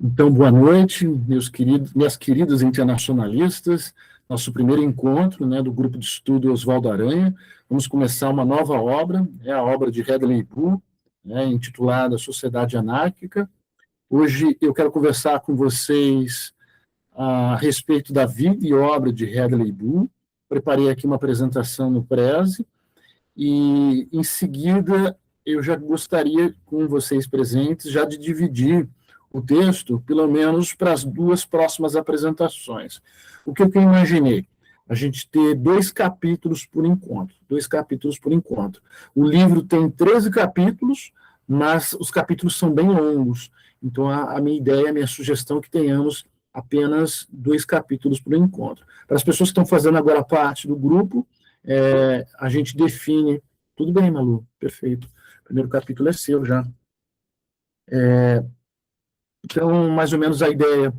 Então, boa noite, minhas queridas internacionalistas. Nosso primeiro encontro, do grupo de estudo Oswaldo Aranha. Vamos começar uma nova obra, é a obra de Hadley Bull, intitulada Sociedade Anárquica. Hoje eu quero conversar com vocês a respeito da vida e obra de Hadley Bull. Preparei aqui uma apresentação no Prezi e, em seguida, eu já gostaria, com vocês presentes, já de dividir o texto, pelo menos para as duas próximas apresentações. O que eu imaginei? A gente ter 2 capítulos por encontro. O livro tem 13 capítulos, mas os capítulos são bem longos. Então, a minha ideia, a minha sugestão é que tenhamos apenas 2 capítulos por encontro. Para as pessoas que estão fazendo agora parte do grupo, a gente define... Tudo bem, Malu? Perfeito. O primeiro capítulo é seu já. Então, mais ou menos a ideia...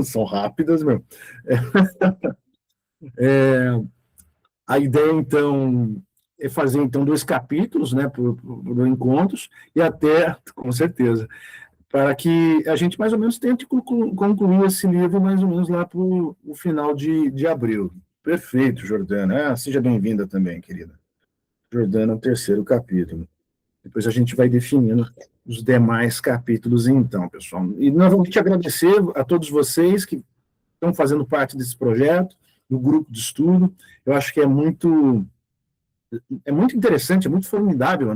São rápidas, meu. A ideia, então, é fazer, 2 capítulos, por encontros, e até, com certeza, para que a gente, mais ou menos, tente concluir esse livro, mais ou menos, lá para o final de abril. Perfeito, Jordana. Seja bem-vinda também, querida. Jordana, o 3º capítulo. Depois a gente vai definindo os demais capítulos, então, pessoal. E nós vamos te agradecer a todos vocês que estão fazendo parte desse projeto, do grupo de estudo. Eu acho que é muito interessante, é muito formidável,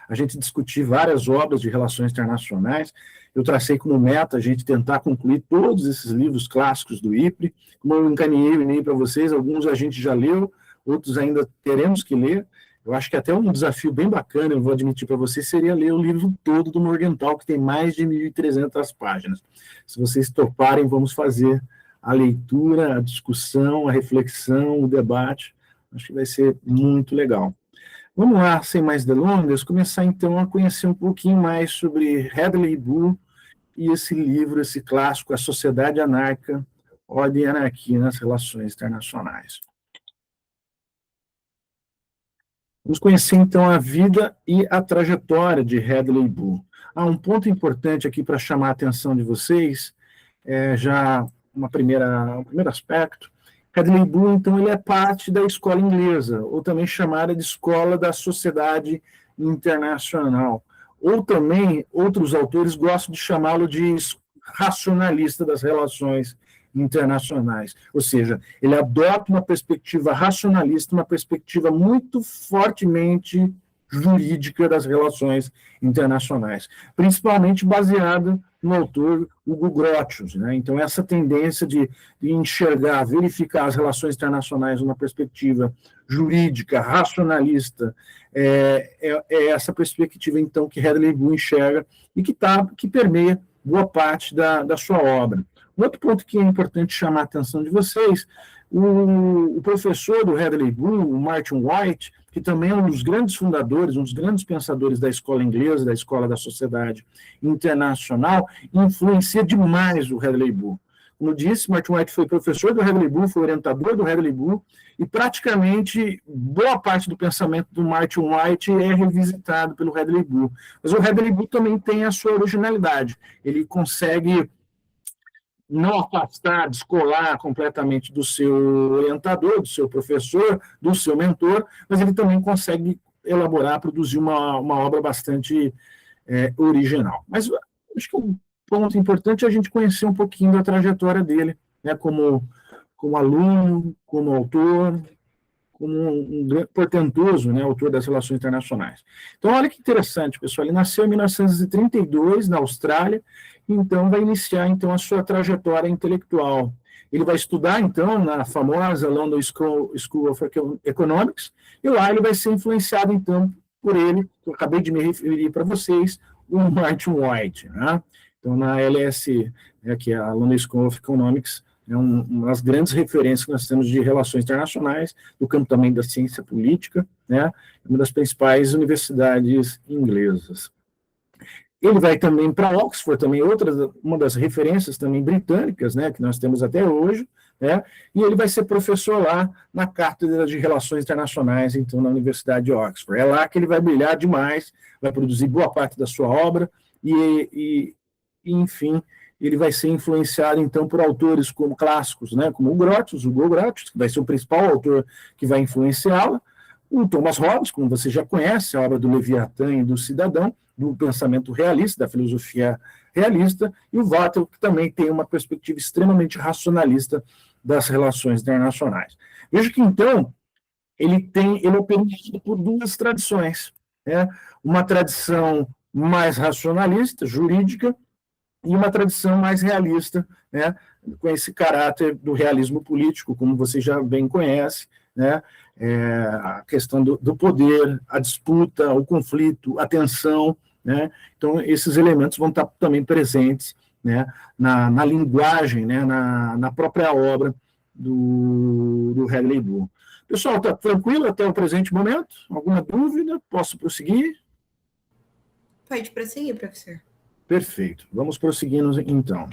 a gente discutir várias obras de relações internacionais. Eu tracei como meta a gente tentar concluir todos esses livros clássicos do IPRE. Como eu encaminhei o e-mail para vocês, alguns a gente já leu, outros ainda teremos que ler. Eu acho que até um desafio bem bacana, eu vou admitir para vocês, seria ler o livro todo do Morgenthau, que tem mais de 1.300 páginas. Se vocês toparem, vamos fazer a leitura, a discussão, a reflexão, o debate. Acho que vai ser muito legal. Vamos lá, sem mais delongas, começar então a conhecer um pouquinho mais sobre Hadley Bull e esse livro, esse clássico, A Sociedade Anárquica, Ordem e Anarquia nas Relações Internacionais. Vamos conhecer, então, a vida e a trajetória de Hadley Bull. Um ponto importante aqui para chamar a atenção de vocês, já um primeiro aspecto. Hadley Bull, então, ele é parte da escola inglesa, ou também chamada de Escola da Sociedade Internacional. Ou também, outros autores gostam de chamá-lo de racionalista das relações internacionais, ou seja, ele adota uma perspectiva racionalista, uma perspectiva muito fortemente jurídica das relações internacionais, principalmente baseada no autor Hugo Grotius. Então, essa tendência de enxergar, verificar as relações internacionais numa perspectiva jurídica, racionalista, é essa perspectiva, então, que Hadley Bull enxerga e que permeia boa parte da sua obra. Um outro ponto que é importante chamar a atenção de vocês, o professor do Hadley Bull, o Martin White, que também é um dos grandes fundadores, um dos grandes pensadores da escola inglesa, da escola da sociedade internacional, influencia demais o Hadley Bull. Como eu disse, Martin White foi professor do Hadley Bull, foi orientador do Hadley Bull, e praticamente boa parte do pensamento do Martin White é revisitado pelo Hadley Bull. Mas o Hadley Bull também tem a sua originalidade, ele consegue não afastar, descolar completamente do seu orientador, do seu professor, do seu mentor, mas ele também consegue elaborar, produzir uma obra bastante original. Mas acho que um ponto importante é a gente conhecer um pouquinho da trajetória dele, como aluno, como autor, como um portentoso autor das relações internacionais. Então, olha que interessante, pessoal, ele nasceu em 1932, na Austrália, então vai iniciar a sua trajetória intelectual. Ele vai estudar, então, na famosa London School of Economics, e lá ele vai ser influenciado, então, por ele, que eu acabei de me referir para vocês, o Martin White. Então, na LS, que é a London School of Economics, é uma das grandes referências que nós temos de relações internacionais, do campo também da ciência política, uma das principais universidades inglesas. Ele vai também para Oxford, também uma das referências também britânicas, que nós temos até hoje, né? E ele vai ser professor lá na Cátedra de Relações Internacionais, então, na Universidade de Oxford. É lá que ele vai brilhar demais, vai produzir boa parte da sua obra enfim, ele vai ser influenciado, então, por autores como clássicos, né, como o Hugo Grotius, que vai ser o principal autor que vai influenciá-la, o Thomas Hobbes, como você já conhece, a obra do Leviatã e do Cidadão, do pensamento realista, da filosofia realista, e o Vattel, que também tem uma perspectiva extremamente racionalista das relações internacionais. Veja que, então, ele é permeado por duas tradições, né? Uma tradição mais racionalista, jurídica, e uma tradição mais realista, né, com esse caráter do realismo político, como você já bem conhece, né, a questão do poder, a disputa, o conflito, a tensão, né, então esses elementos vão estar também presentes, né, na linguagem, né, na própria obra do Hadley Bull. Pessoal, está tranquilo até o presente momento? Alguma dúvida? Posso prosseguir? Pode prosseguir, professor. Perfeito. Vamos prosseguindo, então.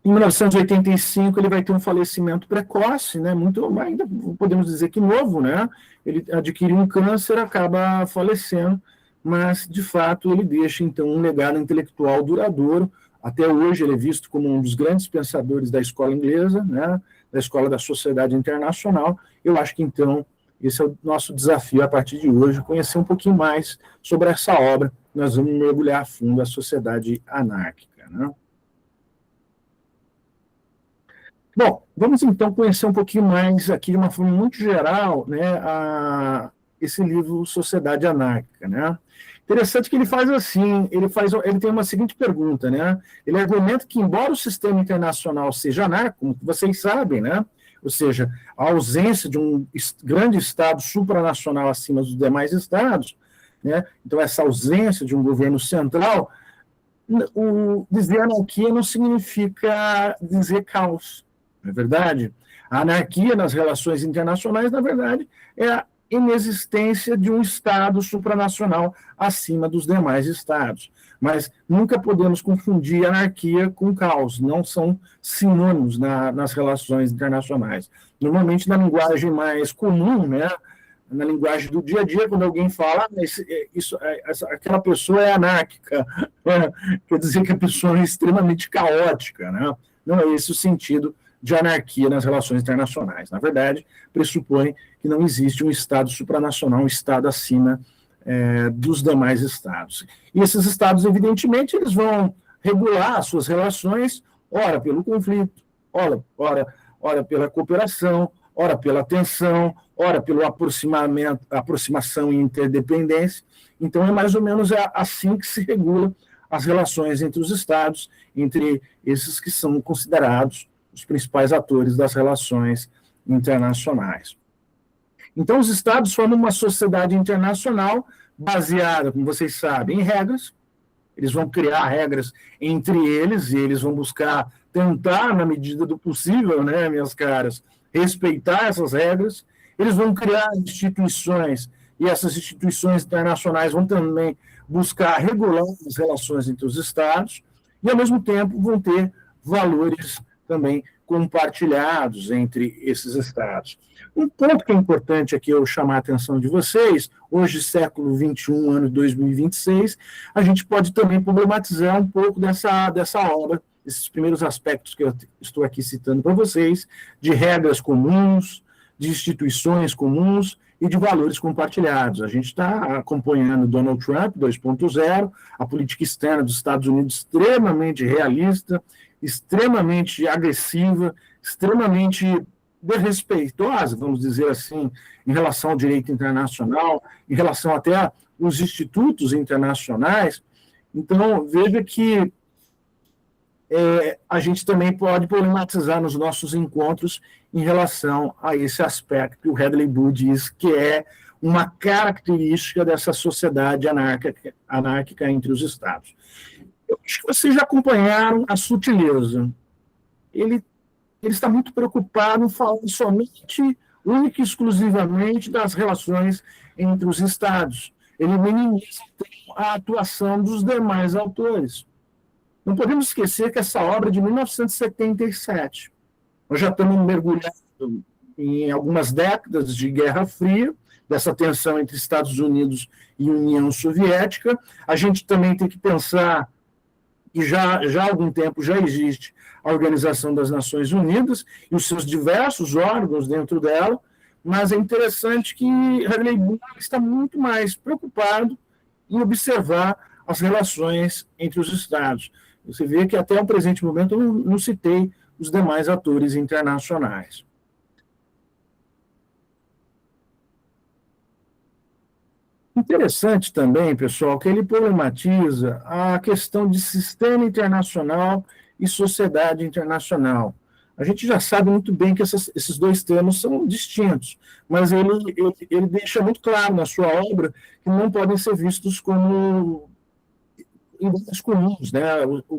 Em 1985, ele vai ter um falecimento precoce, né? Muito, ainda podemos dizer que novo, né? Ele adquire um câncer, acaba falecendo, mas, de fato, ele deixa, então, um legado intelectual duradouro. Até hoje, ele é visto como um dos grandes pensadores da escola inglesa, né? Da escola da sociedade internacional. Eu acho que, então, esse é o nosso desafio a partir de hoje, conhecer um pouquinho mais sobre essa obra. Nós vamos mergulhar a fundo a sociedade anárquica, né? Bom, vamos então conhecer um pouquinho mais aqui, de uma forma muito geral, né, esse livro Sociedade Anárquica, né? Interessante que ele faz assim, ele tem uma seguinte pergunta, né? Ele argumenta que, embora o sistema internacional seja anárquico, como vocês sabem, né? Ou seja, a ausência de um grande Estado supranacional acima dos demais Estados, né? Então, essa ausência de um governo central, dizer anarquia não significa dizer caos, não é verdade? A anarquia nas relações internacionais, na verdade, é a inexistência de um Estado supranacional acima dos demais Estados. Mas nunca podemos confundir anarquia com caos, não são sinônimos nas relações internacionais. Normalmente, na linguagem mais comum, né, na linguagem do dia a dia, quando alguém fala, aquela pessoa é anárquica, quer dizer que a pessoa é extremamente caótica, né? Não é esse o sentido de anarquia nas relações internacionais. Na verdade, pressupõe que não existe um Estado supranacional, um Estado acima dos demais Estados. E esses Estados, evidentemente, eles vão regular as suas relações, ora pelo conflito, ora pela cooperação, ora pela tensão, ora pelo aproximação e interdependência. Então, é mais ou menos assim que se regula as relações entre os Estados, entre esses que são considerados os principais atores das relações internacionais. Então, os Estados formam uma sociedade internacional baseada, como vocês sabem, em regras. Eles vão criar regras entre eles e eles vão buscar tentar, na medida do possível, né, minhas caras, respeitar essas regras. Eles vão criar instituições e essas instituições internacionais vão também buscar regular as relações entre os Estados e, ao mesmo tempo, vão ter valores também compartilhados entre esses Estados. Um ponto que é importante aqui eu chamar a atenção de vocês, hoje, século XXI, ano 2026, a gente pode também problematizar um pouco dessa obra, esses primeiros aspectos que eu estou aqui citando para vocês, de regras comuns, de instituições comuns e de valores compartilhados. A gente está acompanhando Donald Trump 2.0, a política externa dos Estados Unidos extremamente realista, extremamente agressiva, extremamente desrespeitosa, vamos dizer assim, em relação ao direito internacional, em relação até aos institutos internacionais. Então, veja que a gente também pode problematizar nos nossos encontros em relação a esse aspecto que o Hadley Bull diz que é uma característica dessa sociedade anárquica entre os Estados. Eu acho que vocês já acompanharam a sutileza. Ele está muito preocupado em falar somente, única e exclusivamente, das relações entre os Estados. Ele minimiza a atuação dos demais autores. Não podemos esquecer que essa obra é de 1977. Nós já estamos mergulhados em algumas décadas de Guerra Fria, dessa tensão entre Estados Unidos e União Soviética. A gente também tem que pensar que já há algum tempo já existe a Organização das Nações Unidas e os seus diversos órgãos dentro dela, mas é interessante que Radley Bull está muito mais preocupado em observar as relações entre os Estados. Você vê que até o presente momento eu não citei os demais atores internacionais. Interessante também, pessoal, que ele problematiza a questão de sistema internacional e sociedade internacional. A gente já sabe muito bem que esses dois termos são distintos, mas ele deixa muito claro na sua obra que não podem ser vistos como ideias comuns, né,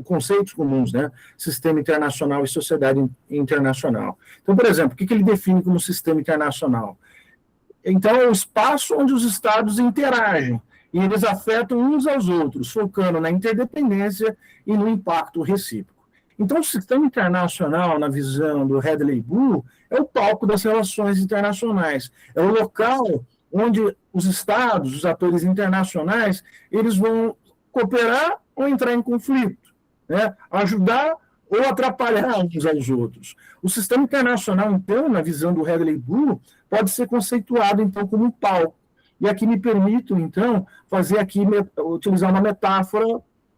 conceitos comuns, né, sistema internacional e sociedade internacional. Então, por exemplo, o que ele define como sistema internacional? Então, é o espaço onde os Estados interagem, e eles afetam uns aos outros, focando na interdependência e no impacto recíproco. Então, o sistema internacional, na visão do Radley Bull, é o palco das relações internacionais, é o local onde os Estados, os atores internacionais, eles vão cooperar ou entrar em conflito, né? Ajudar ou atrapalhar uns aos outros. O sistema internacional, então, na visão do Radley Bull, pode ser conceituado, então, como um palco. E aqui me permito, então, utilizar uma metáfora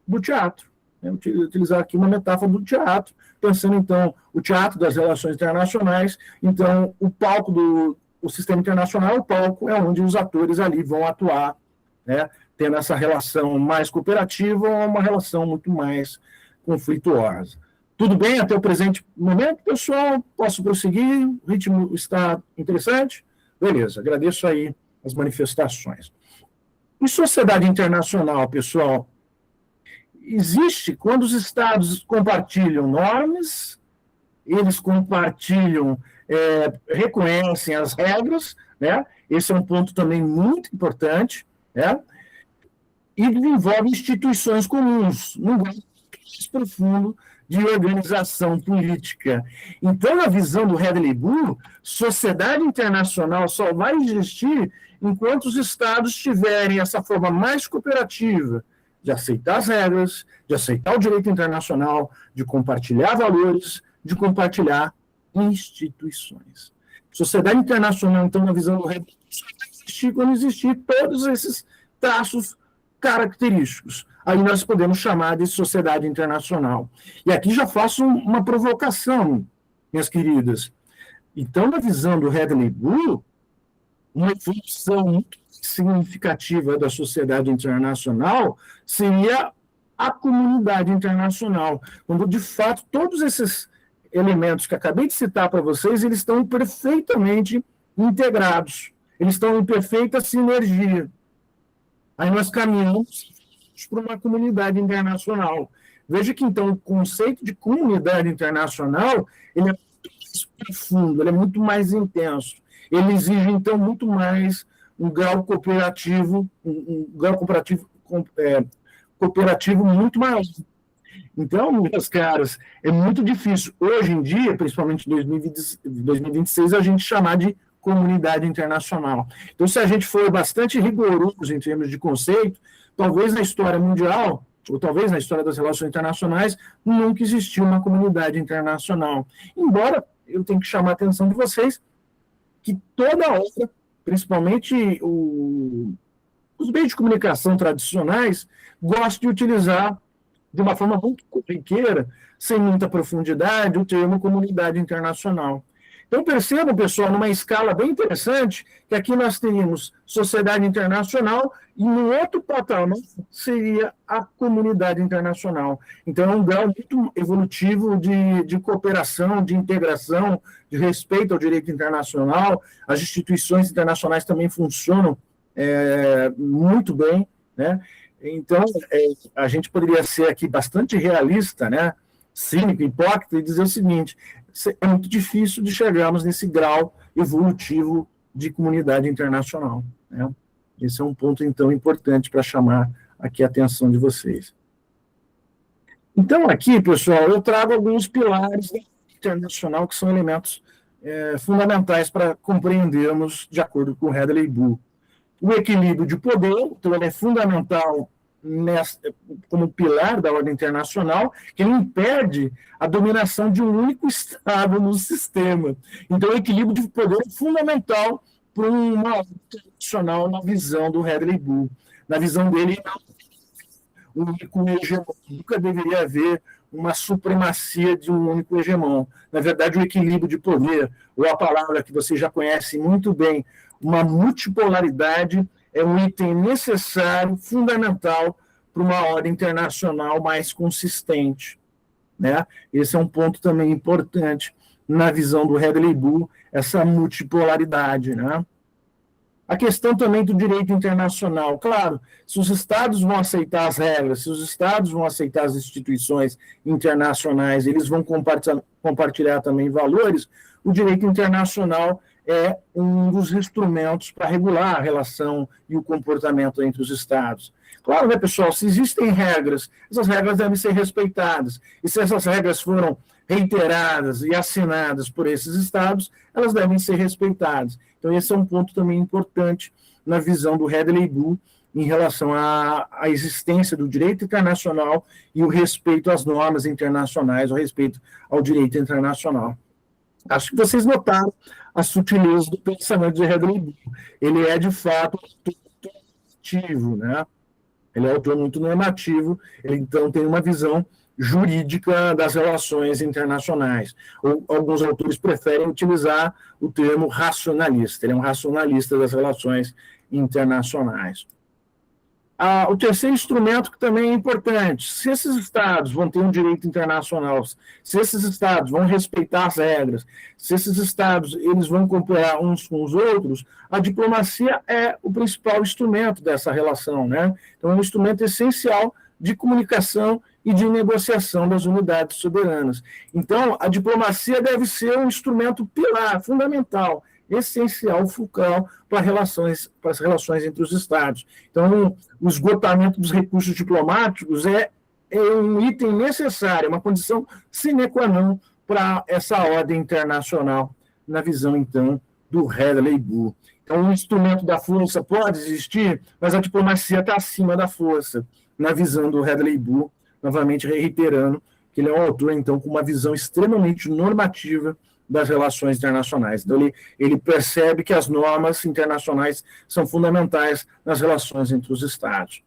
do teatro. Né? Utilizar aqui uma metáfora do teatro, pensando, então, o teatro das relações internacionais. Então, o palco o sistema internacional, o palco é onde os atores ali vão atuar, né? Tendo essa relação mais cooperativa ou uma relação muito mais conflituosa. Tudo bem até o presente momento, pessoal? Posso prosseguir? O ritmo está interessante? Beleza, agradeço aí as manifestações. E sociedade internacional, pessoal? Existe quando os Estados compartilham normas, eles compartilham, reconhecem as regras, né? Esse é um ponto também muito importante, né? E desenvolve instituições comuns, num grau mais profundo de organização política. Então, na visão do Radley Bull, sociedade internacional só vai existir enquanto os Estados tiverem essa forma mais cooperativa de aceitar as regras, de aceitar o direito internacional, de compartilhar valores, de compartilhar instituições. Sociedade internacional, então, na visão do Radley Bull, só vai existir quando existir todos esses traços característicos. Aí nós podemos chamar de sociedade internacional. E aqui já faço uma provocação, minhas queridas. Então, na visão do Radley Bull, uma evolução muito significativa da sociedade internacional seria a comunidade internacional, quando, de fato, todos esses elementos que acabei de citar para vocês, eles estão perfeitamente integrados, eles estão em perfeita sinergia. Aí nós caminhamos para uma comunidade internacional. Veja que, então, o conceito de comunidade internacional ele é muito mais profundo, ele é muito mais intenso. Ele exige, então, muito mais um grau cooperativo, cooperativo muito maior. Então, meus caros, é muito difícil, hoje em dia, principalmente em 2026, a gente chamar de comunidade internacional. Então, se a gente for bastante rigoroso em termos de conceito, talvez na história mundial, ou talvez na história das relações internacionais, nunca existiu uma comunidade internacional. Embora eu tenha que chamar a atenção de vocês que toda obra, principalmente os meios de comunicação tradicionais, gostam de utilizar de uma forma muito corriqueira, sem muita profundidade, o termo comunidade internacional. Então, percebam, pessoal, numa escala bem interessante, que aqui nós teríamos sociedade internacional e no outro patamar seria a comunidade internacional. Então, é um grau muito evolutivo de cooperação, de integração, de respeito ao direito internacional. As instituições internacionais também funcionam muito bem, né? Então, a gente poderia ser aqui bastante realista, né? Cínico, hipócrita, e dizer o seguinte: é muito difícil de chegarmos nesse grau evolutivo de comunidade internacional, né? Esse é um ponto, então, importante para chamar aqui a atenção de vocês. Então, aqui, pessoal, eu trago alguns pilares da internacional que são elementos fundamentais para compreendermos de acordo com o Hadley e Bull. O equilíbrio de poder, então ele é fundamental como pilar da ordem internacional, que ele impede a dominação de um único Estado no sistema. Então, o equilíbrio de poder é fundamental para uma ordem internacional na visão do Hadley e Bull. Na visão dele, um único hegemon. Nunca deveria haver uma supremacia de um único hegemon. Na verdade, o equilíbrio de poder, ou a palavra que você já conhece muito bem, uma multipolaridade, é um item necessário, fundamental, para uma ordem internacional mais consistente. Né? Esse é um ponto também importante na visão do Hadley e Bull, essa multipolaridade. Né? A questão também do direito internacional. Claro, se os Estados vão aceitar as regras, se os Estados vão aceitar as instituições internacionais, eles vão compartilhar também valores, o direito internacional é um dos instrumentos para regular a relação e o comportamento entre os Estados. Claro, né, pessoal, se existem regras, essas regras devem ser respeitadas. E se essas regras foram reiteradas e assinadas por esses Estados, elas devem ser respeitadas. Então, esse é um ponto também importante na visão do Hadley e Bull em relação à existência do direito internacional e o respeito às normas internacionais, o respeito ao direito internacional. Acho que vocês notaram a sutileza do pensamento de Hadley e Bull. Ele é, de fato, normativo, né? Ele é um autor muito normativo, ele, então, tem uma visão jurídica das relações internacionais. Alguns autores preferem utilizar o termo racionalista. Ele é um racionalista das relações internacionais. O terceiro instrumento que também é importante, se esses Estados vão ter um direito internacional, se esses Estados vão respeitar as regras, se esses Estados eles vão cooperar uns com os outros, a diplomacia é o principal instrumento dessa relação, né? Então, é um instrumento essencial de comunicação e de negociação das unidades soberanas. Então, a diplomacia deve ser um instrumento pilar, fundamental, essencial, fulcral para as relações entre os Estados. Então, o esgotamento dos recursos diplomáticos é um item necessário, uma condição sine qua non para essa ordem internacional, na visão, então, do Hadley e Bull. Então, o instrumento da força pode existir, mas a diplomacia está acima da força, na visão do Hadley e Bull, novamente reiterando que ele é um autor, então, com uma visão extremamente normativa das relações internacionais. Então, ele percebe que as normas internacionais são fundamentais nas relações entre os Estados.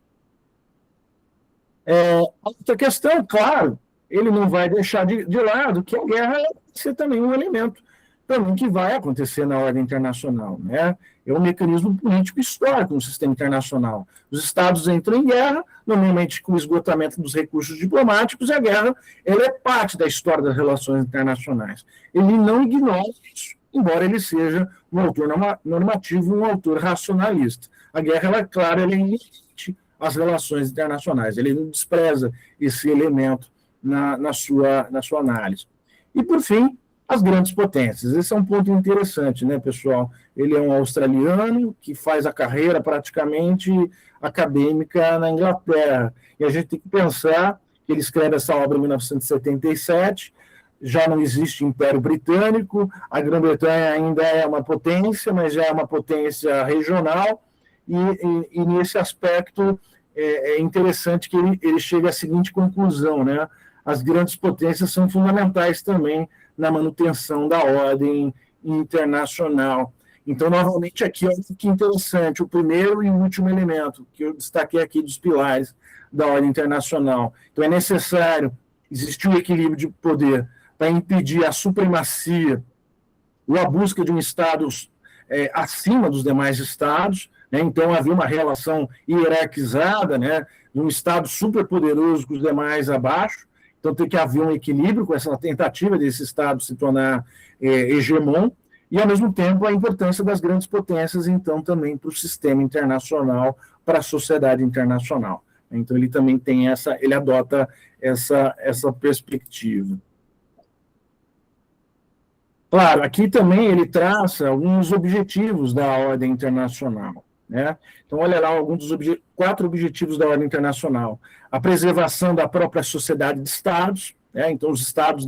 Outra questão, claro, ele não vai deixar de lado que a guerra vai ser também um elemento também que vai acontecer na ordem internacional, né? É um mecanismo político histórico no sistema internacional. Os Estados entram em guerra, normalmente com o esgotamento dos recursos diplomáticos, e a guerra ela é parte da história das relações internacionais. Ele não ignora isso, embora ele seja um autor normativo, um autor racionalista. A guerra, ela, claro, ela é inerente às relações internacionais, ele não despreza esse elemento na sua análise. E, por fim, as grandes potências. Esse é um ponto interessante, né, pessoal? Ele é um australiano que faz a carreira praticamente acadêmica na Inglaterra. E a gente tem que pensar que ele escreve essa obra em 1977, já não existe Império Britânico, a Grã-Bretanha ainda é uma potência, mas já é uma potência regional, e nesse aspecto é interessante que ele chega à seguinte conclusão, né? As grandes potências são fundamentais também na manutenção da ordem internacional. Então, novamente, aqui, olha que interessante, o primeiro e o último elemento que eu destaquei aqui dos pilares da ordem internacional. Então, é necessário existir um equilíbrio de poder para impedir a supremacia ou a busca de um Estado acima dos demais Estados, né? Então, havia uma relação hierarquizada, né, de um Estado superpoderoso com os demais abaixo. Então, tem que haver um equilíbrio com essa tentativa desse Estado se tornar hegemon, e, ao mesmo tempo, a importância das grandes potências, então, também para o sistema internacional, para a sociedade internacional. Então, ele também tem ele adota essa perspectiva. Claro, aqui também ele traça alguns objetivos da ordem internacional, né? Então, olha lá alguns dos 4 objetivos da ordem internacional. A preservação da própria sociedade de Estados, né? Então, os Estados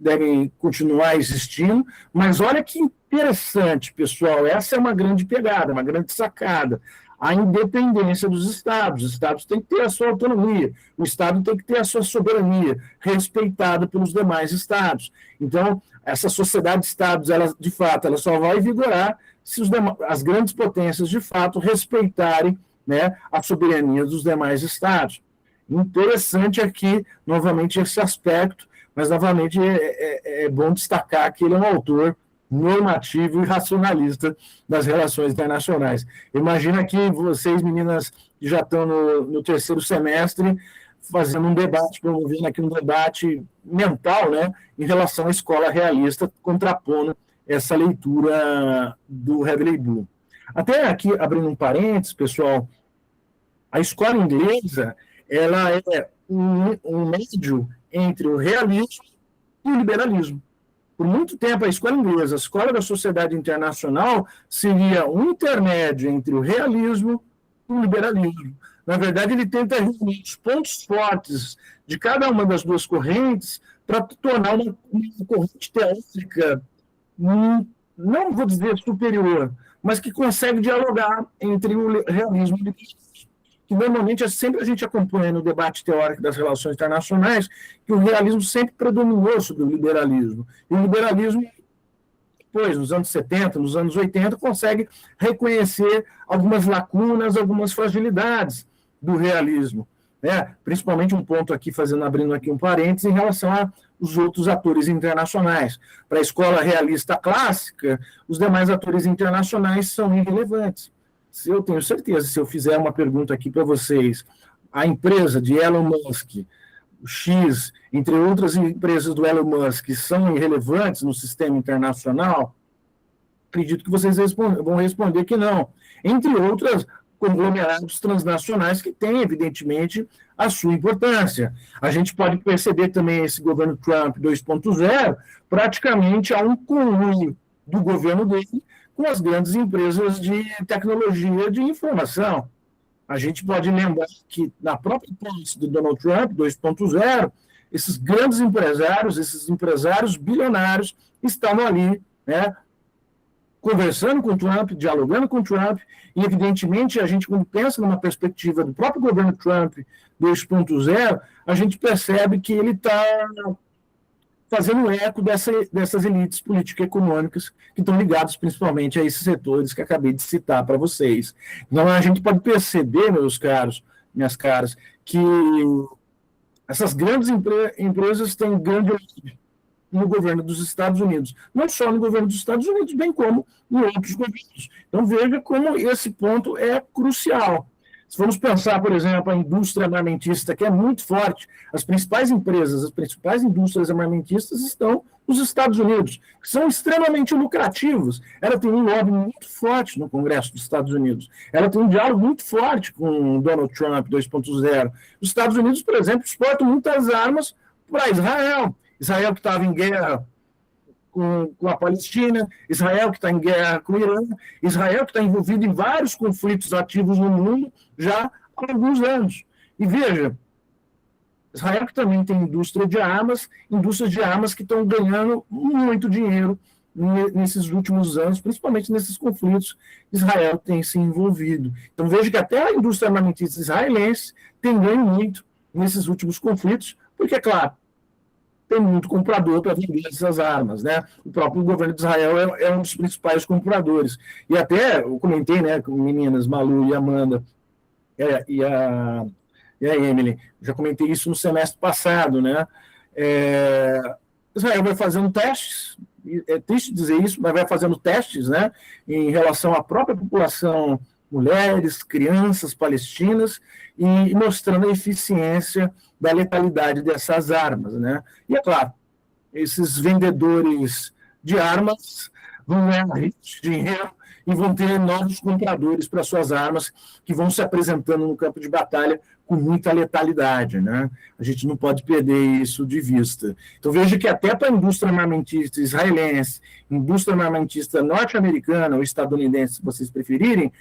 devem continuar existindo, mas olha que interessante, pessoal, essa é uma grande pegada, uma grande sacada. A independência dos Estados. Os Estados têm que ter a sua autonomia, o Estado tem que ter a sua soberania, respeitada pelos demais Estados. Então, essa sociedade de Estados, ela, de fato, ela só vai vigorar se as grandes potências, de fato, respeitarem, né, a soberania dos demais Estados. Interessante aqui, novamente, esse aspecto, mas, novamente, é bom destacar que ele é um autor normativo e racionalista das relações internacionais. Imagina que vocês, meninas, que já estão no 3º semestre, fazendo um debate, promovendo aqui um debate mental, né, em relação à escola realista, contrapondo essa leitura do Hadley Blue. Até aqui, abrindo um parênteses, pessoal, a escola inglesa, ela é um médio entre o realismo e o liberalismo. Por muito tempo, a escola inglesa, a escola da sociedade internacional, seria um intermédio entre o realismo e o liberalismo. Na verdade, ele tenta reunir os pontos fortes de cada uma das duas correntes para tornar uma corrente teórica, não vou dizer superior, mas que consegue dialogar entre o realismo e o liberalismo. Que normalmente sempre a gente acompanha no debate teórico das relações internacionais, que o realismo sempre predominou sobre o liberalismo. E o liberalismo, depois, nos anos 70, nos anos 80, consegue reconhecer algumas lacunas, algumas fragilidades do realismo, né? Principalmente um ponto aqui, abrindo aqui um parênteses, em relação aos outros atores internacionais. Para a escola realista clássica, os demais atores internacionais são irrelevantes. Eu tenho certeza, se eu fizer uma pergunta aqui para vocês, a empresa de Elon Musk, o X, entre outras empresas do Elon Musk, são irrelevantes no sistema internacional, acredito que vocês vão responder que não. Entre outras, conglomerados transnacionais que têm, evidentemente, a sua importância. A gente pode perceber também esse governo Trump 2.0, praticamente há um conluio do governo dele com as grandes empresas de tecnologia de informação. A gente pode lembrar que, na própria posse do Donald Trump 2.0, esses grandes empresários, esses empresários bilionários, estavam ali, né, conversando com o Trump, dialogando com o Trump, e, evidentemente, a gente, quando pensa numa perspectiva do próprio governo Trump 2.0, a gente percebe que ele está fazendo eco dessas elites político-econômicas que estão ligadas principalmente a esses setores que acabei de citar para vocês. Então, a gente pode perceber, meus caros, minhas caras, que essas grandes empresas têm grande origem no governo dos Estados Unidos. Não só no governo dos Estados Unidos, bem como em outros governos. Então, veja como esse ponto é crucial. Se formos pensar, por exemplo, a indústria armamentista, que é muito forte, as principais empresas, as principais indústrias armamentistas estão nos Estados Unidos, que são extremamente lucrativos. Ela tem um lobby muito forte no Congresso dos Estados Unidos. Ela tem um diálogo muito forte com Donald Trump 2.0. Os Estados Unidos, por exemplo, exportam muitas armas para Israel. Israel que estava em guerra com a Palestina, Israel que está em guerra com o Irã, Israel que está envolvido em vários conflitos ativos no mundo já há alguns anos. E veja, Israel que também tem indústrias de armas que estão ganhando muito dinheiro nesses últimos anos, principalmente nesses conflitos que Israel tem se envolvido. Então veja que até a indústria armamentista israelense tem ganho muito nesses últimos conflitos, porque, é claro, tem muito comprador para vender essas armas, né? O próprio governo de Israel é um dos principais compradores. E até, eu comentei, né, com meninas, Malu e Amanda, e a Emily, já comentei isso no semestre passado, né? Israel vai fazendo testes, é triste dizer isso, mas vai fazendo testes, né, em relação à própria população, mulheres, crianças palestinas, e mostrando a eficiência da letalidade dessas armas, né? E, é claro, esses vendedores de armas vão ganhar dinheiro e vão ter novos compradores para suas armas que vão se apresentando no campo de batalha com muita letalidade, né? A gente não pode perder isso de vista. Então, veja que até para a indústria armamentista israelense, indústria armamentista norte-americana ou estadunidense, se vocês preferirem,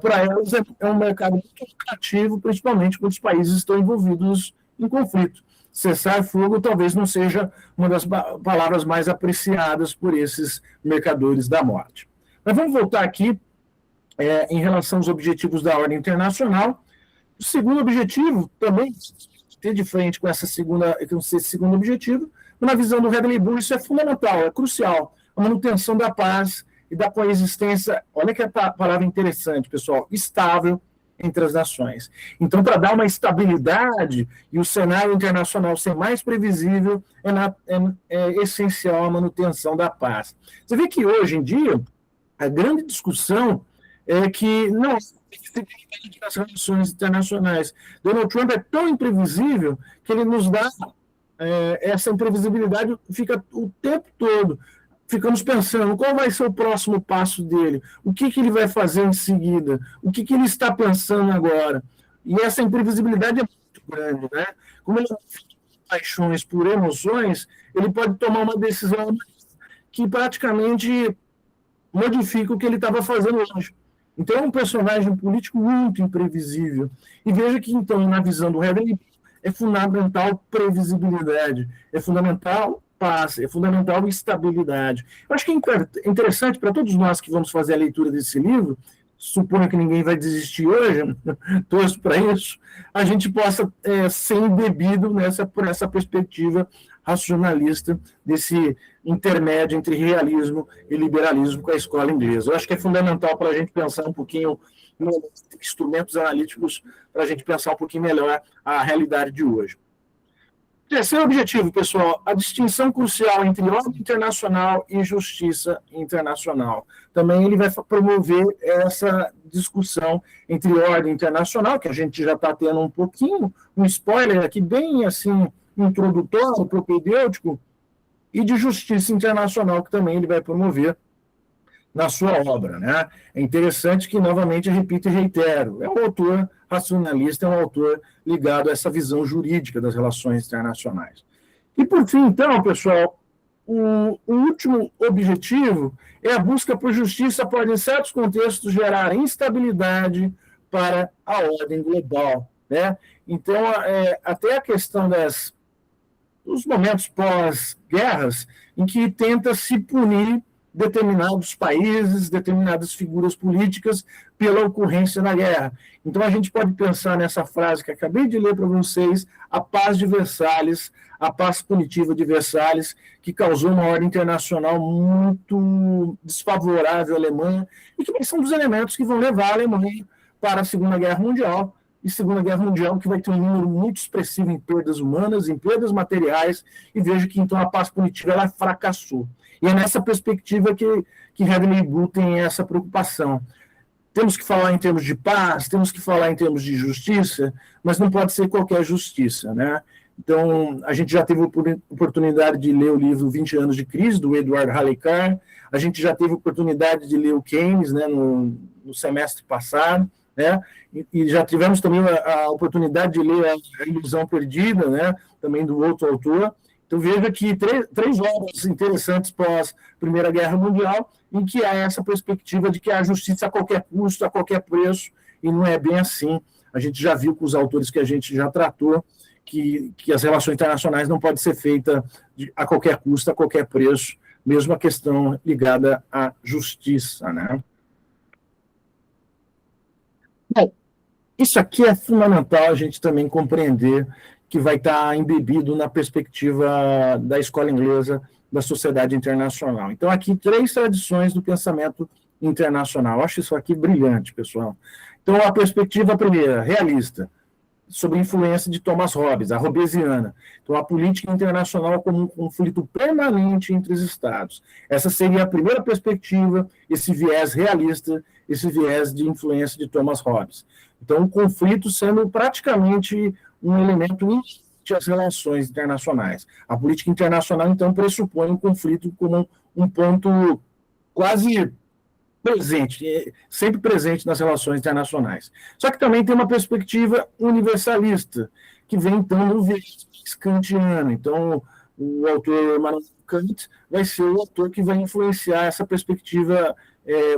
para elas é um mercado muito lucrativo, principalmente quando os países estão envolvidos em conflito. Cessar fogo talvez não seja uma das palavras mais apreciadas por esses mercadores da morte. Mas vamos voltar aqui em relação aos objetivos da ordem internacional. O segundo objetivo também ter de frente com esse segundo objetivo, na visão do Hadley Burr, isso é fundamental, é crucial, a manutenção da paz e da coexistência, olha que palavra interessante, pessoal, estável entre as nações. Então, para dar uma estabilidade e o cenário internacional ser mais previsível, é essencial a manutenção da paz. Você vê que hoje em dia, a grande discussão é que não nas relações internacionais. Donald Trump é tão imprevisível que ele nos dá essa imprevisibilidade, fica o tempo todo. Ficamos pensando qual vai ser o próximo passo dele, o que ele vai fazer em seguida, o que ele está pensando agora. E essa imprevisibilidade é muito grande, né? Como ele tem paixões por emoções, ele pode tomar uma decisão que praticamente modifica o que ele estava fazendo hoje. Então, é um personagem político muito imprevisível. E veja que, então, na visão do Hadley, é fundamental previsibilidade, é fundamental paz, é fundamental estabilidade. Eu acho que é interessante para todos nós que vamos fazer a leitura desse livro, suponho que ninguém vai desistir hoje, torço para isso, a gente possa ser embebido por essa perspectiva racionalista desse intermédio entre realismo e liberalismo com a escola inglesa. Eu acho que é fundamental para a gente pensar um pouquinho nos instrumentos analíticos, para a gente pensar um pouquinho melhor a realidade de hoje. Terceiro objetivo, pessoal, a distinção crucial entre ordem internacional e justiça internacional. Também ele vai promover essa discussão entre ordem internacional, que a gente já está tendo um pouquinho, um spoiler aqui bem assim, introdutório, propedêutico, e de justiça internacional, que também ele vai promover na sua obra, né? É interessante que, novamente, eu repito e reitero, é um autor racionalista, é um autor ligado a essa visão jurídica das relações internacionais. E, por fim, então, pessoal, o último objetivo é a busca por justiça pode, em certos contextos, gerar instabilidade para a ordem global, né? Então, até a questão dos momentos pós-guerras, em que tenta se punir determinados países, determinadas figuras políticas pela ocorrência da guerra. Então, a gente pode pensar nessa frase que acabei de ler para vocês, a paz de Versalhes, a paz punitiva de Versalhes, que causou uma ordem internacional muito desfavorável à Alemanha, e que são dos elementos que vão levar a Alemanha para a Segunda Guerra Mundial, e Segunda Guerra Mundial, que vai ter um número muito expressivo em perdas humanas, em perdas materiais, e vejo que, então, a paz punitiva ela fracassou. E é nessa perspectiva que Hadley Burr tem essa preocupação. Temos que falar em termos de paz, temos que falar em termos de justiça, mas não pode ser qualquer justiça, né? Então, a gente já teve a oportunidade de ler o livro 20 anos de crise, do Edward Halley Carr, a gente já teve a oportunidade de ler o Keynes, né, no semestre passado, né? E já tivemos também a oportunidade de ler a Ilusão Perdida, né, também do outro autor. Então, veja que três obras interessantes pós Primeira Guerra Mundial, em que há essa perspectiva de que há justiça a qualquer custo, a qualquer preço, e não é bem assim. A gente já viu com os autores que a gente já tratou que as relações internacionais não podem ser feitas a qualquer custo, a qualquer preço, mesmo a questão ligada à justiça, né? Bom, isso aqui é fundamental a gente também compreender, que vai estar embebido na perspectiva da escola inglesa da sociedade internacional. Então, aqui, 3 tradições do pensamento internacional. Eu acho isso aqui brilhante, pessoal. Então, a perspectiva primeira, realista, sobre a influência de Thomas Hobbes, a hobbesiana. Então, a política internacional como um conflito permanente entre os Estados. Essa seria a primeira perspectiva, esse viés realista, esse viés de influência de Thomas Hobbes. Então, o conflito sendo praticamente um elemento inerente às relações internacionais. A política internacional, então, pressupõe um conflito como um ponto quase sempre presente nas relações internacionais. Só que também tem uma perspectiva universalista, que vem, então, no viés kantiano. Então, o autor Immanuel Kant vai ser o autor que vai influenciar essa perspectiva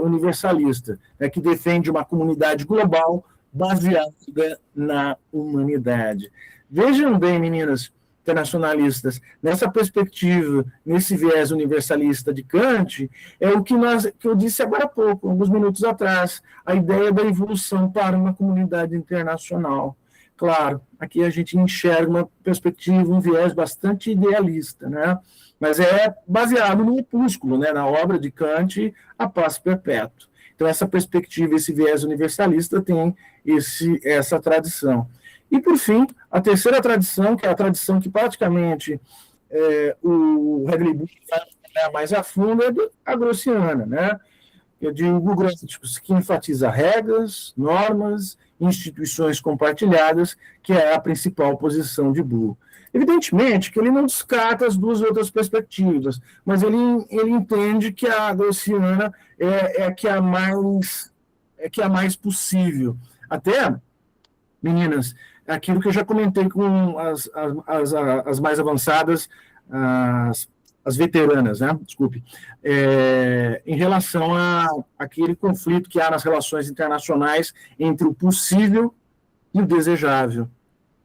universalista, né, que defende uma comunidade global baseada na humanidade. Vejam bem, meninas internacionalistas, nessa perspectiva, nesse viés universalista de Kant, é o que eu disse agora há pouco, alguns minutos atrás, a ideia da evolução para uma comunidade internacional. Claro, aqui a gente enxerga uma perspectiva, um viés bastante idealista, né? Mas é baseado no opúsculo, né? Na obra de Kant, A Paz Perpétua. Então, essa perspectiva, esse viés universalista tem essa tradição. E, por fim, a terceira tradição, que é a tradição que praticamente o Hadley Bush vai trabalhar mais a fundo, é a grossiana, né? De Hugo Gróticos, que enfatiza regras, normas, instituições compartilhadas, que é a principal posição de Bull. Evidentemente que ele não descarta as duas outras perspectivas, mas ele entende que a grossiana é a que é a mais possível. Até, meninas, aquilo que eu já comentei com as mais avançadas, as veteranas, né? Desculpe, em relação a aquele conflito que há nas relações internacionais entre o possível e o desejável.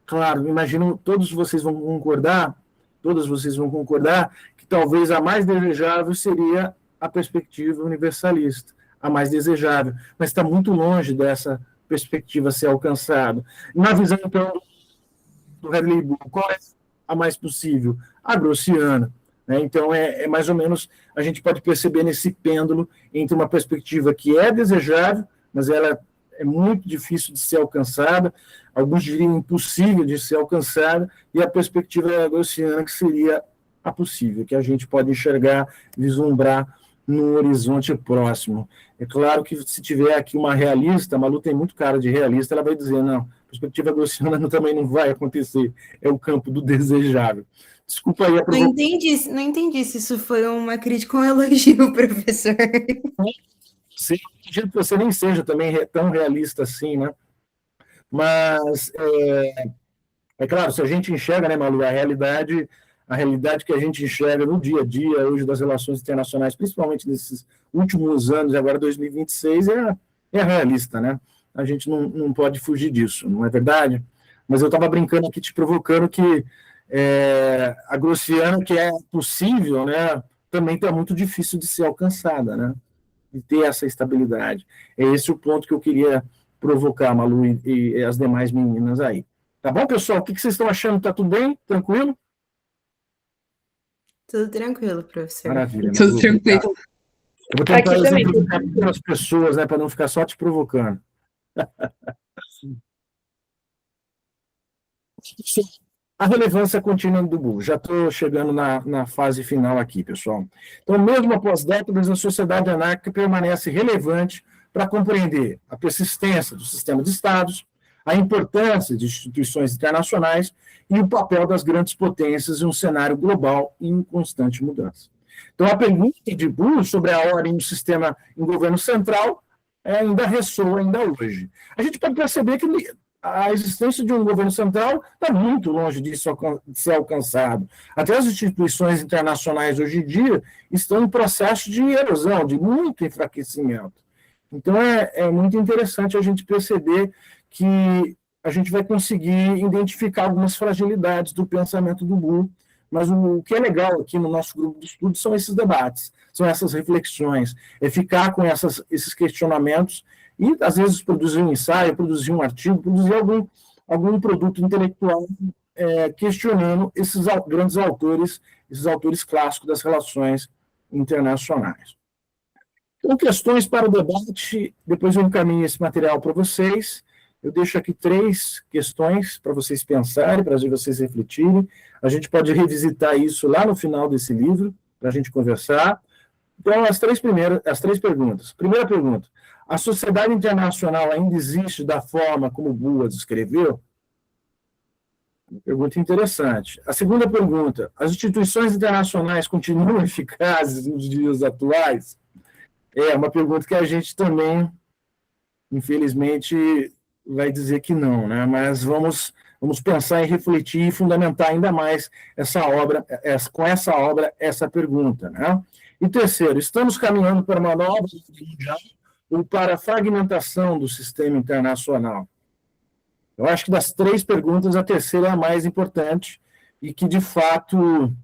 Claro, imagino, todas vocês vão concordar que talvez a mais desejável seria a perspectiva universalista, a mais desejável, mas está muito longe dessa perspectiva ser alcançada. Na visão, então, do Hadley Bull, qual é a mais possível? A grossiana. Né? Então, mais ou menos, a gente pode perceber nesse pêndulo entre uma perspectiva que é desejável, mas ela é muito difícil de ser alcançada, alguns diriam impossível de ser alcançada, e a perspectiva grossiana, que seria a possível, que a gente pode enxergar, vislumbrar no horizonte próximo. É claro que se tiver aqui uma realista, a Malu tem muito cara de realista, ela vai dizer, não, a perspectiva grossiana também não vai acontecer, é o campo do desejável. Desculpa aí a provocação. Não entendi se isso foi uma crítica ou um elogio, professor. Sim, acredito que você nem seja também tão realista assim, né? Mas, é claro, se a gente enxerga, né, Malu, a realidade que a gente enxerga no dia a dia hoje das relações internacionais, principalmente nesses últimos anos, agora 2026, é realista, né? A gente não pode fugir disso, não é verdade? Mas eu estava brincando aqui, te provocando que a grossiana, que é possível, né, também está muito difícil de ser alcançada, né? De ter essa estabilidade. É esse o ponto que eu queria provocar, Malu, e as demais meninas aí. Tá bom, pessoal? O que vocês estão achando? Tá tudo bem? Tranquilo? Tudo tranquilo, professor. Maravilha. Tudo tranquilo. Eu vou tentar exemplificar para as pessoas, né, para não ficar só te provocando. A relevância contínua do Bull. Já estou chegando na fase final aqui, pessoal. Então, mesmo após décadas, a sociedade anárquica permanece relevante para compreender a persistência do sistema de Estados, a importância de instituições internacionais e o papel das grandes potências em um cenário global em constante mudança. Então, a pergunta de Bull sobre a ordem do sistema em governo central ainda ressoa ainda hoje. A gente pode perceber que a existência de um governo central está muito longe de ser alcançado. Até as instituições internacionais hoje em dia estão em processo de erosão, de muito enfraquecimento. Então, é muito interessante a gente perceber que a gente vai conseguir identificar algumas fragilidades do pensamento do Bull, mas o que é legal aqui no nosso grupo de estudo são esses debates, são essas reflexões, é ficar com esses questionamentos e, às vezes, produzir um ensaio, produzir um artigo, produzir algum produto intelectual questionando esses grandes autores, esses autores clássicos das relações internacionais. Então, questões para o debate, depois eu encaminho esse material para vocês. Eu deixo aqui 3 questões para vocês pensarem, para vocês refletirem. A gente pode revisitar isso lá no final desse livro, para a gente conversar. Então, as três perguntas. Primeira pergunta: a sociedade internacional ainda existe da forma como Bull descreveu? Uma pergunta interessante. A segunda pergunta: as instituições internacionais continuam eficazes nos dias atuais? É uma pergunta que a gente também, infelizmente, vai dizer que não, né? Mas vamos pensar em refletir e fundamentar ainda mais essa obra, com essa obra, essa pergunta, né? E terceiro, estamos caminhando para uma nova ordem mundial ou para a fragmentação do sistema internacional? Eu acho que das três perguntas, a terceira é a mais importante e que, de fato,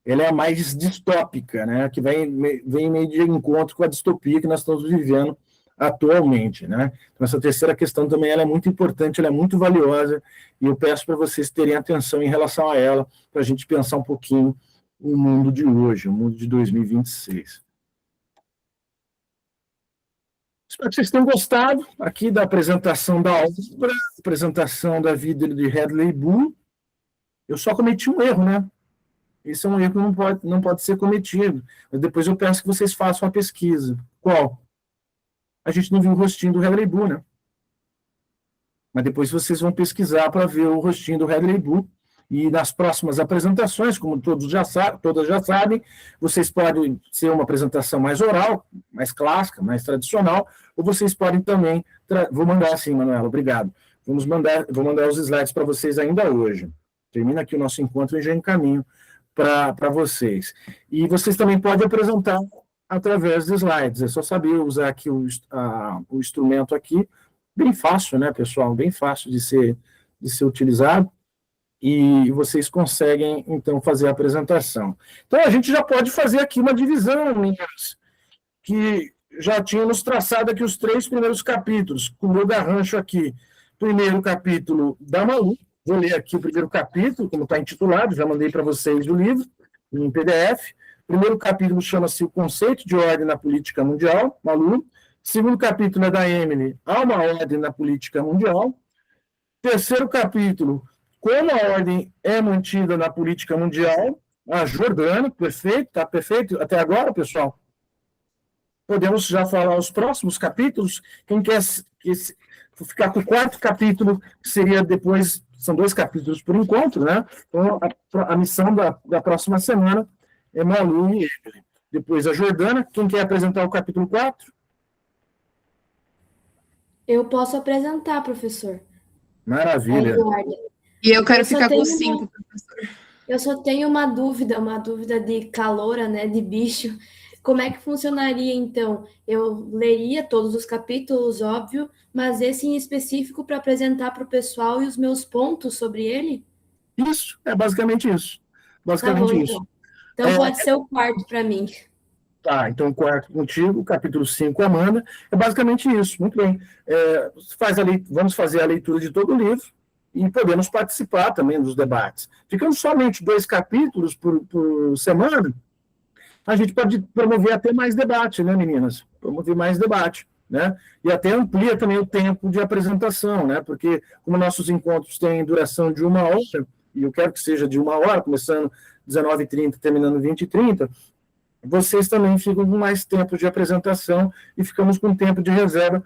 ela é a mais distópica, né? Que vem meio de encontro com a distopia que nós estamos vivendo atualmente, né? Então, essa terceira questão também ela é muito importante, ela é muito valiosa, e eu peço para vocês terem atenção em relação a ela, para a gente pensar um pouquinho o mundo de hoje, o mundo de 2026. Espero que vocês tenham gostado aqui da apresentação da obra, apresentação da vida de Hadley Bull. Eu só cometi um erro, né? Esse é um erro que não pode ser cometido. Mas depois eu peço que vocês façam a pesquisa. Qual? A gente não viu o rostinho do Hadley Bull, né? Mas depois vocês vão pesquisar para ver o rostinho do Hadley Bull. E nas próximas apresentações, como todas já sabem, vocês podem ser uma apresentação mais oral, mais clássica, mais tradicional, ou vocês podem também. Vou mandar assim, Manuela, obrigado. Vou mandar os slides para vocês ainda hoje. Termina aqui o nosso encontro e já encaminho para vocês. E vocês também podem apresentar através de slides. É só saber usar aqui o instrumento aqui. Bem fácil, né, pessoal? Bem fácil de ser utilizado. E vocês conseguem, então, fazer a apresentação. Então, a gente já pode fazer aqui uma divisão, meninas, que já tínhamos traçado aqui os 3 primeiros capítulos, com o meu garrancho aqui. Primeiro capítulo da Malu, vou ler aqui o primeiro capítulo, como está intitulado, já mandei para vocês o livro, em PDF. Primeiro capítulo chama-se O Conceito de Ordem na Política Mundial, Malu. Segundo capítulo é da Emily, Há uma Ordem na Política Mundial. Terceiro capítulo, Como a Ordem é Mantida na Política Mundial, a Jordana, perfeito, está perfeito até agora, pessoal? Podemos já falar os próximos capítulos. Quem quer ficar com o quarto capítulo, que seria depois, são 2 capítulos por encontro, né? Então, a missão da próxima semana é Malu e Emily. Depois a Jordana. Quem quer apresentar o capítulo 4? Eu posso apresentar, professor. Maravilha. Eduarda. E eu quero Eu só ficar com tenho 5, professor. Eu só tenho uma dúvida de caloura, né, de bicho. Como é que funcionaria, então? Eu leria todos os capítulos, óbvio, mas esse em específico para apresentar para o pessoal e os meus pontos sobre ele? Isso, é basicamente isso. Tá Basicamente bom, isso. então. Então pode ser o quarto para mim. Tá, então o quarto contigo, capítulo 5, Amanda. É basicamente isso, muito bem. Vamos fazer a leitura de todo o livro e podemos participar também dos debates. Ficando somente 2 capítulos por semana, a gente pode promover até mais debate, né, meninas? Promover mais debate, né? E até amplia também o tempo de apresentação, né? Porque como nossos encontros têm duração de 1 hora, e eu quero que seja de 1 hora, começando 19h30, terminando 20h30, vocês também ficam com mais tempo de apresentação e ficamos com tempo de reserva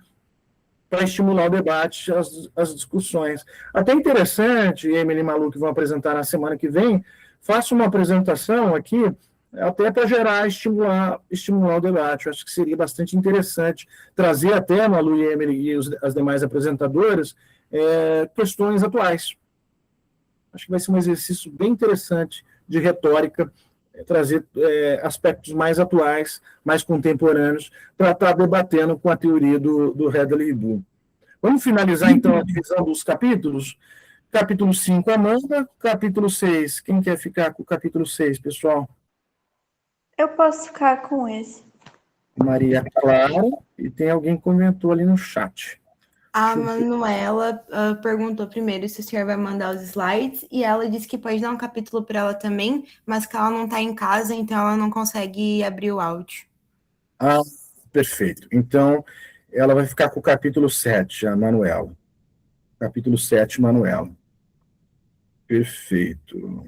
para estimular o debate, as discussões. Até interessante, Emily e Malu, que vão apresentar na semana que vem, faço uma apresentação aqui, até para estimular o debate. Eu acho que seria bastante interessante trazer até a Malu e a Emily e as demais apresentadoras questões atuais. Acho que vai ser um exercício bem interessante de retórica, trazer aspectos mais atuais, mais contemporâneos, para estar debatendo com a teoria do Hadley Bull. Vamos finalizar, então, a divisão dos capítulos? Capítulo 5, Amanda. Capítulo 6, quem quer ficar com o capítulo 6, pessoal? Eu posso ficar com esse. Maria Clara, e tem alguém que comentou ali no chat. A Manuela perguntou primeiro se o senhor vai mandar os slides, e ela disse que pode dar um capítulo para ela também, mas que ela não está em casa, então ela não consegue abrir o áudio. Ah, perfeito. Então, ela vai ficar com o capítulo 7, a Manuela. Capítulo 7, Manuela. Perfeito.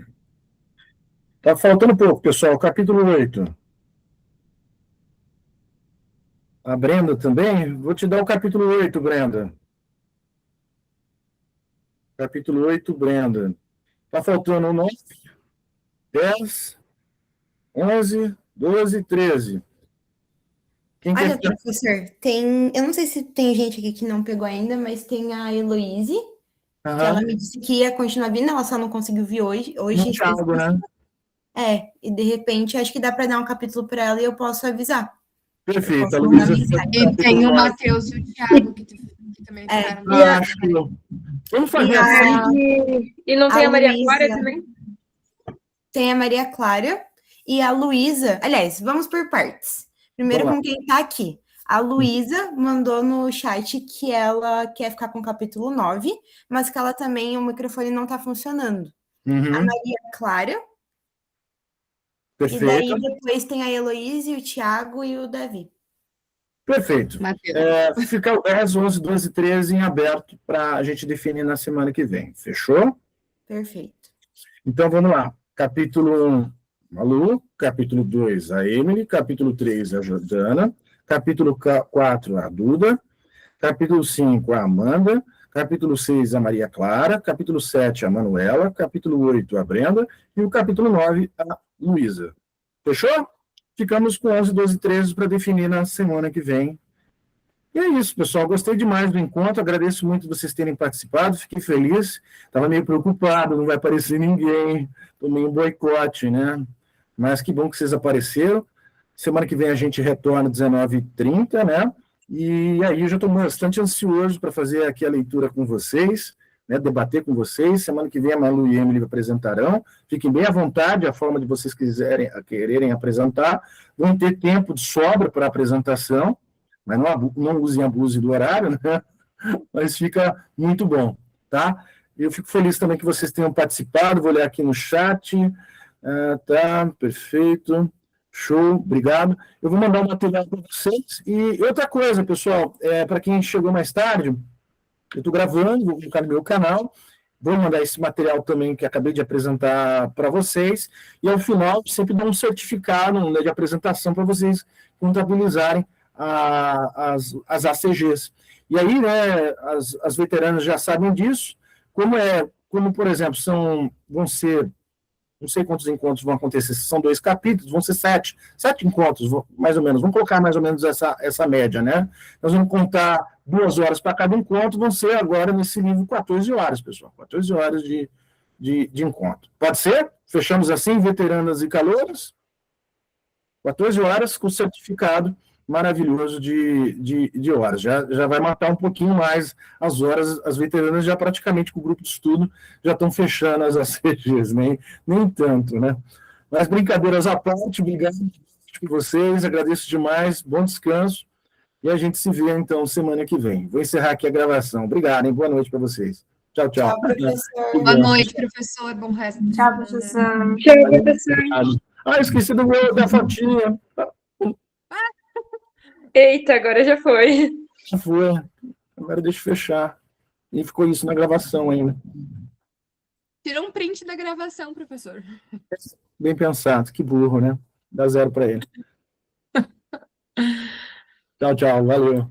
Tá faltando pouco, pessoal. Capítulo 8. A Brenda também? Vou te dar o capítulo 8, Brenda. Capítulo 8, Brenda. Tá faltando 9, 10, 11, 12, 13. Quem Olha, quer... professor, tem. Eu não sei se tem gente aqui que não pegou ainda, mas tem a Heloíse, que ela me disse que ia continuar vindo, ela só não conseguiu vir hoje. Hoje em Thiago, né? específico. E de repente acho que dá para dar um capítulo para ela e eu posso avisar. Perfeito, a posso mandar Luísa... mensagem. E tem o Matheus e o Thiago, que também ficaram. Acho que... Vamos fazer assim. E não tem a Maria Luísa, Clara também? Tem a Maria Clara e a Luísa. Aliás, vamos por partes. Primeiro Vamos com quem está aqui. A Luísa mandou no chat que ela quer ficar com o capítulo 9, mas que ela também, o microfone não está funcionando. Uhum. A Maria Clara. Perfeito. E daí depois tem a Heloísa, o Thiago e o Davi. Perfeito. Matheus. Fica o 10, 11, 12 e 13 em aberto para a gente definir na semana que vem. Fechou? Perfeito. Então, vamos lá. Capítulo 1, a Lu. Capítulo 2, a Emily. Capítulo 3, a Jordana. Capítulo 4, a Duda. Capítulo 5, a Amanda. Capítulo 6, a Maria Clara. Capítulo 7, a Manuela. Capítulo 8, a Brenda. E o capítulo 9, a Luísa. Fechou? Ficamos com 11, 12 e 13 para definir na semana que vem. E é isso, pessoal. Gostei demais do encontro. Agradeço muito vocês terem participado. Fiquei feliz. Estava meio preocupado, não vai aparecer ninguém. Estou meio boicote, né? Mas que bom que vocês apareceram. Semana que vem a gente retorna às 19h30, né? E aí eu já estou bastante ansioso para fazer aqui a leitura com vocês, né? Debater com vocês. Semana que vem a Malu e a Emily apresentarão. Fiquem bem à vontade, a forma de vocês quererem apresentar. Vão ter tempo de sobra para a apresentação, mas não usem abuso do horário, né? Mas fica muito bom, tá? Eu fico feliz também que vocês tenham participado, vou olhar aqui no chat, tá, perfeito, show, obrigado. Eu vou mandar um material para vocês, e outra coisa, pessoal, para quem chegou mais tarde, eu estou gravando, vou colocar no meu canal, vou mandar esse material também que acabei de apresentar para vocês, e ao final sempre dou um certificado, né, de apresentação para vocês contabilizarem as ACGs. E aí, né, as veteranas já sabem disso, como, por exemplo, vão ser, não sei quantos encontros vão acontecer, são 2 capítulos, vão ser 7 encontros, mais ou menos, vamos colocar mais ou menos essa média, né? Nós vamos contar 2 horas para cada encontro, vão ser agora nesse livro 14 horas, pessoal, 14 horas de encontro. Pode ser? Fechamos assim, veteranas e calouras? 14 horas com certificado maravilhoso de horas. Já vai matar um pouquinho mais as horas, as veteranas já praticamente com o grupo de estudo já estão fechando as ACGs, nem tanto, né? Mas brincadeiras à parte, obrigado por vocês, agradeço demais, bom descanso, e a gente se vê, então, semana que vem. Vou encerrar aqui a gravação. Obrigado, hein? Boa noite para vocês. Tchau, tchau. Tchau, professor. Boa noite, professor. Bom resto de Tchau, semana. professor. Tchau, professor. Esqueci da fotinha. Eita, agora já foi. Já foi. Agora deixa eu fechar. E ficou isso na gravação ainda. Tirou um print da gravação, professor. Bem pensado. Que burro, né? Dá 0 para ele. Tchau, tchau. Valeu.